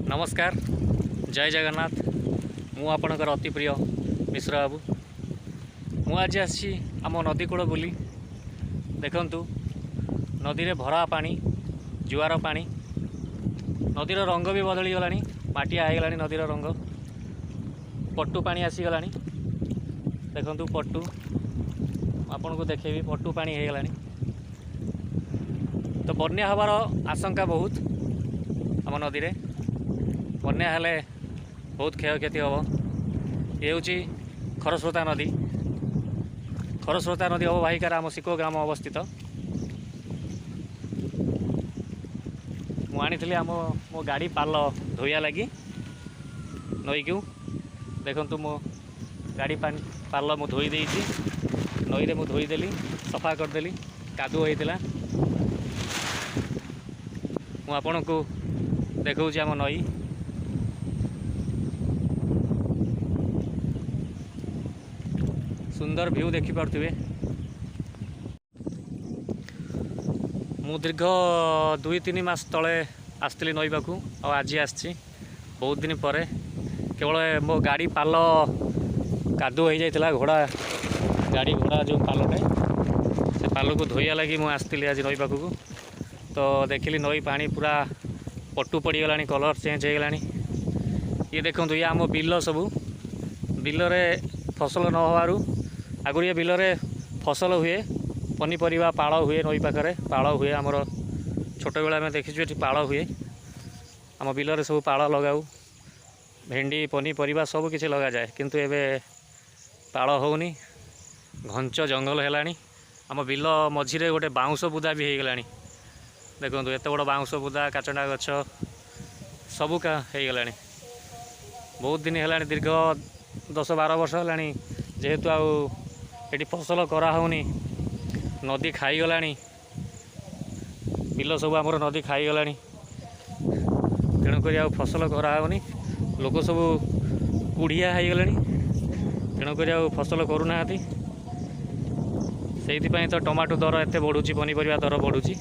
नमस्कार जय जगन्नाथ मु आपणकर अति प्रिय मिश्र बाबू मु आज आसी आम नदी कूल बुली देखंतु नदी रे भरा पानी जुआर पानी नदीर रंग भी बदली गलानी माटिया हो गलानी नदीर रंग पट्टू पानी आसीगलानी देखंतु पट्टू आपन को देखेबी पट्टू पानी हो गलानी तो बन्या हबार आशंका बहुत आम नदी रे बन्या हेले बहुत क्षयक्षति हम ये हूँ खरस्रोता नदी अववाहिकार आम सिको ग्राम अवस्थित मुझे आम मो गाड़ी पाल धोया लगी नई को देखु मो गाड़ी पाल मु धोई देती नई रे मु धोईदेली सफा करदेली कादुओ होता मुझे को देखा आम नई सुंदर व्यू देखी पारे मु दीर्घ 2-3 मास तले आसती नई पाखु आज आसी बहुत दिन पर केवल मो गाड़ी पाल कादुओ हो जाता घोड़ा गाड़ी घोड़ा जो पालटे से पाल को धोया लगी मुझे आसती आज नई पाखु तो देखिली नई पानी पूरा पट्टू पड़गला कलर चेंज हो गलानी ये देखो ये आम बिल सबू बिल फसल न होवारू आगुरी बिल फसल हुए पनीपरिया पाड़ हुए नई पाखे पाड़ हुए आमर छोट बेला आम देखीचु ये पाड़ हुए आम बिल सब पाड़ लगाऊ भेंडी पनीपरिया सब किसी लगा जाए किंतु एबे पाड़ होनी घंच जंगल है आम बिल मझिरे गोटे बाउंश बुदा भी हो गलानी देखो एत बड़ बाउंश बुदा काचंडा गछ सबू का हो गलानी बहुत दिन है दीर्घ 10-12 वर्ष है जेहेतु आठी फसल कराऊनी नदी खाईगला बिल सब आमर नदी खाईगला तेणुक फसल कराऊनी लोक सब कुड़िया हो गले तेणुक फसल करूना से तो टमाटो दर एत बढ़ुची पनीपरिया दर बढ़ुची